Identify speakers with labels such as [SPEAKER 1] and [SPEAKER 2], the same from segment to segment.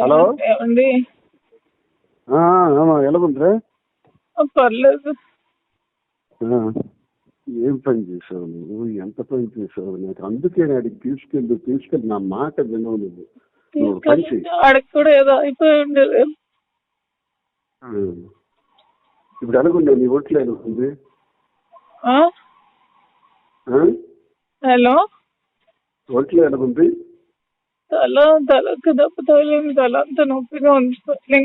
[SPEAKER 1] Hello
[SPEAKER 2] ఏమండి?
[SPEAKER 1] ఎలా ఉందిరా?
[SPEAKER 2] పర్లేదు.
[SPEAKER 1] ఏం పని చేసావు నువ్వు? ఎంత పని చేసావు? నాకు అందుకే అడిగి తీసుకెళ్ళి నా మాట వినవు నువ్వు. నువ్వు పని చెయ్యి.
[SPEAKER 2] ఆడికి కూడా ఏదో అయిపోయి ఉండేది.
[SPEAKER 1] ఇప్పుడు ఎలాగుండే నీ ఒంట్లో ఎలాగుంది?
[SPEAKER 2] హలో,
[SPEAKER 1] ఒంట్లో ఎలాగుంది?
[SPEAKER 2] తలకు దెబ్బ తగిలింది. తల అంతా నొప్పిగా ఉంది.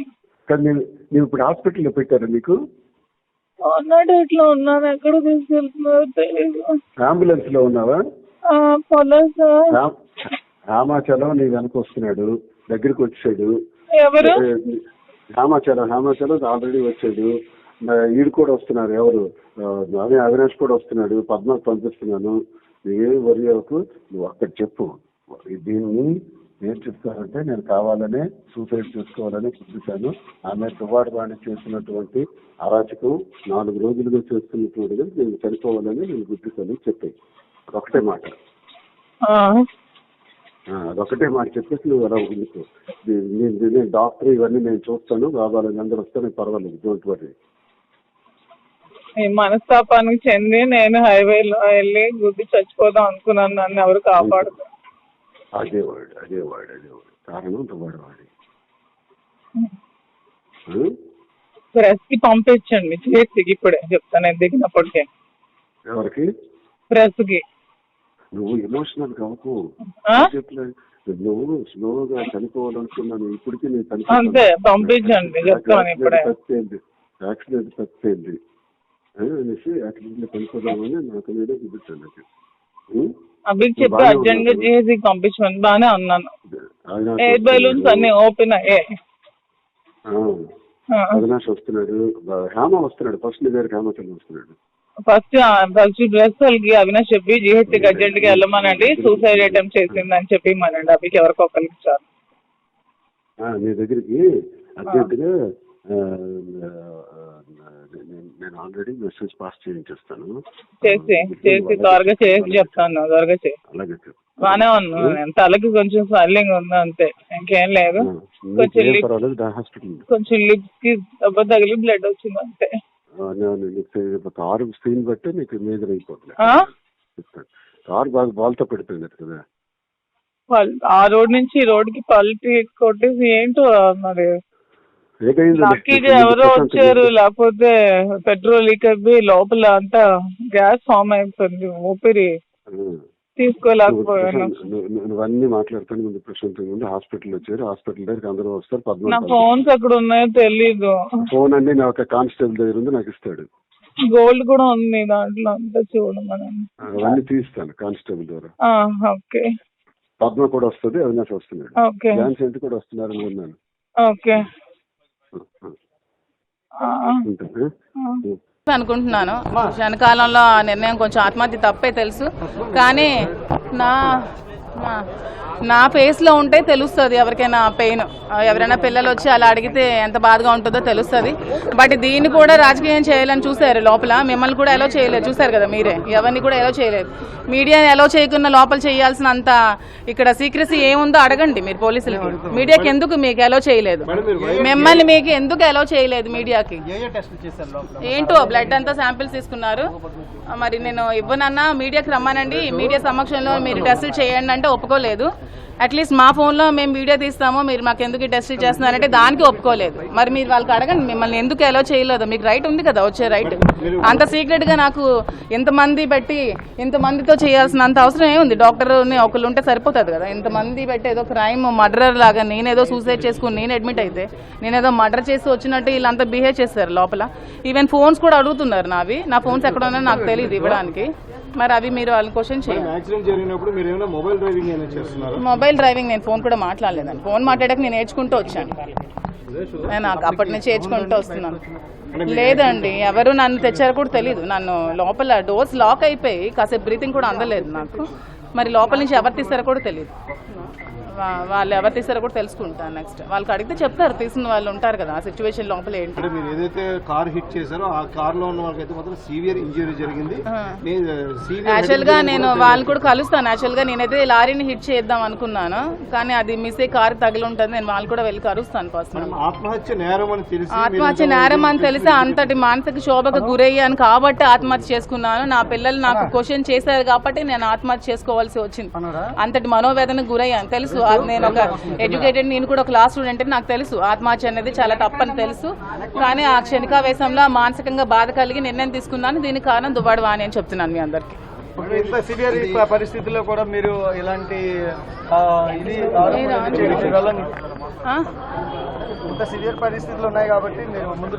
[SPEAKER 1] కానీ నేను ఇప్పుడు హాస్పిటల్లో పెట్టారా మీకు?
[SPEAKER 2] ఇట్లా ఉన్నాను. ఎక్కడ తీసుకెళ్తున్నారో తెలియదు.
[SPEAKER 1] అంబులెన్స్ లో ఉన్నావా? రామాచలం నీ వెనక వస్తున్నాడు, దగ్గరికి వచ్చాడు.
[SPEAKER 2] ఎవరు?
[SPEAKER 1] రామాచలం ఆల్రెడీ వచ్చాడు. ఈడు కూడా వస్తున్నారు. ఎవరు? అవినాష్ కూడా వస్తున్నాడు. పద్మాకు పంపిస్తున్నాను. నువ్వేం వరి అవ్వకు. నువ్వు అక్కడ చెప్పు. దీన్ని ఏం చెప్తానంటే, నేను కావాలనే సూసైడ్ చేసుకోవాలని చూపించాను. ఆమె దువ్వాడబాణి చేసినటువంటి అరాచకం 4 రోజులుగా చేస్తున్నటువంటిది నేను చనిపోవాలని నేను గుర్తిస్తాను చెప్పాయి. అదొకటే మాట. అదొకటే మాట చెప్పేసి నువ్వు అలా ఎందుకు? నేను డాక్టర్, ఇవన్నీ నేను చూస్తాను. కావాలని అందరూ వస్తే నేను పర్వాలేదు, డోంట్ వరీ.
[SPEAKER 2] ఈ మనస్తాపానికి చెంది నేను హైవేలో వెళ్ళి గుద్ది చచ్చిపోదాం అనుకున్నాను. నన్ను ఎవరు కాపాడుతారు?
[SPEAKER 1] అదేవాడు కారణం దువ్వాడవాడి.
[SPEAKER 2] ప్రెస్ కి పంపించండి. చేతికి ఇప్పుడే చెప్తాను. నేను దిగినప్పటికే.
[SPEAKER 1] ఎవరికి?
[SPEAKER 2] ప్రెస్ కి.
[SPEAKER 1] నువ్వు ఎమోషనల్ కావకు. నువ్వు స్లోగా చనిపోవాలనుకున్నాను. ఇప్పటికీ నేను
[SPEAKER 2] అంతే, పంపించండి. చెప్తాను ఇప్పుడే.
[SPEAKER 1] యాక్సిడెంట్ తప్పింది అనేసి యాక్సిడెంట్ చనిపోదామని నాకు నేనే చూపించాను.
[SPEAKER 2] అభికి చెప్పి అర్జెంట్ గా జీహెచ్కి పంపించమని. బానే ఉన్నాను. ఎయిర్ బెలూన్స్ అన్ని ఓపెన్ అయ్యాయి.
[SPEAKER 1] అవినాష్ వస్తున్నాడు, హేమ వస్తున్నాడు. ఫస్ట్ నీ దగ్గర హేమచంద్ర వస్తున్నాడు.
[SPEAKER 2] ఫస్ట్ డ్రెస్ వాళ్ళకి అవినాష్ చెప్పి జీహెచ్కి అర్జెంట్ గా వెళ్ళమనండి. సూసైడ్ అటెంప్ట్ చేసిందని చెప్పి మనండి. అభికి ఎవరికి ఒకరికి చాలు.
[SPEAKER 1] నీ దగ్గరికి అర్జెంట్ గా నేను ఆల్రెడీ మెసేజ్ పాస్ చేయించేస్తాను.
[SPEAKER 2] చేసి త్వరగా చేసి చెప్తాను. త్వరగా చేసి.
[SPEAKER 1] అలాగే
[SPEAKER 2] బానే ఉన్నాను. తలకి కొంచెం స్వెల్లింగ్ ఉంది అంతే, ఇంకేం లేదు. కొంచెం లిప్స్ కి దెబ్బ తగిలి బ్లడ్ వచ్చింది అంతే.
[SPEAKER 1] కారు స్క్రీన్ బట్టి నీకు మేజర్ అయిపోతుంది. కారు బాగా బాల్తో పెడిపోయింది కదా.
[SPEAKER 2] ఆ రోడ్ నుంచి ఈ రోడ్ కి పల్టీ కొట్టేసి ఏంటో మరి లక్కీగా ఎవరో వచ్చారు. లేకపోతే పెట్రోల్ లీక్ అయిపోయి లోపల అంతా గ్యాస్ ఫామ్ అయిపోయింది. ఊపిరి తీసుకోలేకపోయాను.
[SPEAKER 1] నువ్వన్నీ మాట్లాడుతాను ముందు ప్రశాంతంగా ఉంది. హాస్పిటల్ వచ్చారు. హాస్పిటల్ దగ్గర అందరూ వస్తారు.
[SPEAKER 2] నా ఫోన్స్ ఎక్కడ ఉన్నాయో తెలీదు.
[SPEAKER 1] ఫోన్ అన్ని నా ఒక కానిస్టేబుల్ దగ్గర ఉంది, నాకు ఇస్తాడు.
[SPEAKER 2] గోల్డ్ కూడా ఉంది దాంట్లో, అంతా చూడమని.
[SPEAKER 1] అవన్నీ తీస్తాను కానిస్టేబుల్ ద్వారా.
[SPEAKER 2] ఓకే.
[SPEAKER 1] పద్మ కూడా వస్తుంది, అవినాష్ వస్తున్నాడు, ఝాన్సీ ఆంటీ కూడా వస్తున్నారు అన్నాను.
[SPEAKER 2] ఓకే
[SPEAKER 3] అనుకుంటున్నాను. క్షణకాలంలో ఆ నిర్ణయం కొంచెం ఆత్మహత్య తప్పే తెలుసు. కానీ నా ఫేస్లో ఉంటే తెలుస్తుంది ఎవరికైనా పెయిన్. ఎవరైనా పిల్లలు వచ్చి అలా అడిగితే ఎంత బాధగా ఉంటుందో తెలుస్తుంది. బట్ దీన్ని కూడా రాజకీయం చేయాలని చూశారు లోపల. మిమ్మల్ని కూడా ఎలా చేయలేదు చూశారు కదా మీరే. ఎవరిని కూడా ఎలా చేయలేదు. మీడియాని ఎలా చేయకుండా లోపల చేయాల్సినంత ఇక్కడ సీక్రెసీ ఏముందో అడగండి మీరు పోలీసులకి. మీడియాకి ఎందుకు మీకు ఎలా చేయలేదు? మిమ్మల్ని మీకు ఎందుకు ఎలా చేయలేదు? మీడియాకి ఏంటో బ్లడ్ అంతా శాంపిల్స్ తీసుకున్నారు. మరి నేను ఇవ్వనన్నా మీడియాకి రమ్మానండి, మీడియా సమక్షంలో మీరు టెస్టులు చేయండి అంటే ఒప్పుకోలేదు. అట్లీస్ట్ మా ఫోన్లో మేము వీడియో తీస్తాము, మీరు మాకు ఎందుకు టెస్టులు చేస్తున్నారంటే దానికి ఒప్పుకోలేదు. మరి మీరు వాళ్ళకి అడగండి మిమ్మల్ని ఎందుకు ఎలా చేయలేదు. మీకు రైట్ ఉంది కదా, వచ్చే రైట్. అంత సీక్రెట్గా నాకు ఇంతమంది పెట్టి ఇంతమందితో చేయాల్సినంత అవసరం ఏముంది? డాక్టర్ని ఒకళ్ళు ఉంటే సరిపోతుంది కదా. ఇంతమంది పెట్టి ఏదో క్రైమ్ మర్డర్ లాగా నేనేదో సూసైడ్ చేసుకుని నేను అడ్మిట్ అయితే నేనేదో మర్డర్ చేసి వచ్చినట్టు వీళ్ళంతా బిహేవ్ చేస్తారు లోపల. ఈవెన్ ఫోన్స్ కూడా అడుగుతున్నారు నావి. నా ఫోన్స్ ఎక్కడ ఉన్నాయో నాకు తెలియదు ఇవ్వడానికి. మరి అవి మీరు వాళ్ళని క్వశ్చన్ చేయాలి. మొబైల్ డ్రైవింగ్ నేను ఫోన్ కూడా మాట్లాడలేదండి. ఫోన్ మాట్లాడాక నేను నేర్చుకుంటూ వచ్చాను. నేను అప్పటి నుంచి నేర్చుకుంటూ వస్తున్నాను. లేదండి, ఎవరు నన్ను తెచ్చారో కూడా తెలీదు. నన్ను లోపల డోర్స్ లాక్ అయిపోయి కాసేపు బ్రీతింగ్ కూడా అందలేదు నాకు. మరి లోపల నుంచి ఎవరు తీస్తారో కూడా తెలియదు. వాళ్ళు ఎవరు తీసారో కూడా తెలుసుకుంటాను. నెక్స్ట్ వాళ్ళకి అడిగితే చెప్తారు, తీసిన వాళ్ళు ఉంటారు కదా ఆ సిచ్యువేషన్ లోపల ఏంటి.
[SPEAKER 4] అంటే మీరు ఏదైతే కార్ హిట్ చేశారో ఆ కార్ లో ఉన్న వాళ్ళకైతే మాత్రం సివియర్ ఇంజరీ జరిగింది.
[SPEAKER 3] యాక్చువల్ గా నేను వాళ్ళని కూడా కలుస్తాను. యాక్చువల్ గా నేనైతే లారీని హిట్ చేద్దాం అనుకున్నాను, కానీ అది మిస్ అయ్యి కారు తగిలి ఉంటుంది. నేను వాళ్ళు కూడా వెళ్ళి కలుస్తాను పర్సనల్.
[SPEAKER 4] ఆత్మహత్య నేరం అని తెలిసి
[SPEAKER 3] ఆత్మహత్య నేరం అని తెలిసి అంతటి మానసిక శోభకు గురయ్యాను కాబట్టి ఆత్మహత్య చేసుకున్నాను. నా పిల్లలు నాకు క్వశ్చన్ చేశారు కాబట్టి నేను ఆత్మహత్య చేసుకోవాల్సి వచ్చింది. అంతటి మనోవేదనకు గురయ్యాను తెలుసు. నేను ఒక ఎడ్యుకేటెడ్, నేను కూడా ఒక క్లాస్ స్టూడెంట్, నాకు తెలుసు ఆత్మహత్య అనేది చాలా తప్పని తెలుసు. కానీ ఆ క్షణికావేశంలో మానసికంగా బాధ కలిగి నిర్ణయం తీసుకున్నాను. దీనికి కారణం దువ్వాడ వాణి అని చెప్తున్నాను మీ అందరికి.
[SPEAKER 4] ఇంత సివియర్ పరిస్థితుల్లో కూడా మీరు ఇలాంటి ఇంత సివియర్ పరిస్థితులు ఉన్నాయి కాబట్టి మీరు ముందు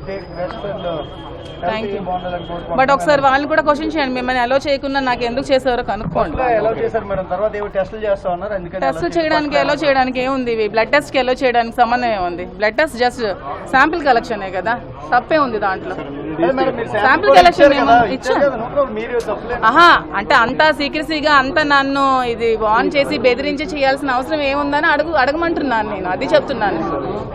[SPEAKER 3] బట్ ఒకసారి వాళ్ళని కూడా క్వశ్చన్ చేయండి. మిమ్మల్ని అలో చేయకుండా నాకు ఎందుకు చేశారో కనుక్కోండి.
[SPEAKER 4] ఎలా చేశారు మేడం? తర్వాత ఏమో టెస్టులు చేస్తా ఉన్నారు.
[SPEAKER 3] టెస్ట్ చేయడానికి ఎలో చేయడానికి ఏముంది? బ్లడ్ టెస్ట్ కి ఎలో చేయడానికి సంబంధం ఏముంది? బ్లడ్ టెస్ట్ జస్ట్ శాంపిల్ కలెక్షనే కదా, తప్పే ఉంది దాంట్లో. శాంపిల్ కలెక్షన్ ఇచ్చాను. ఆహా, అంటే అంతా సీక్రెసీగా అంతా నన్ను ఇది వార్న్ చేసి బెదిరించి చేయాల్సిన అవసరం ఏముందని అడగమంటున్నాను నేను, అది చెప్తున్నాను.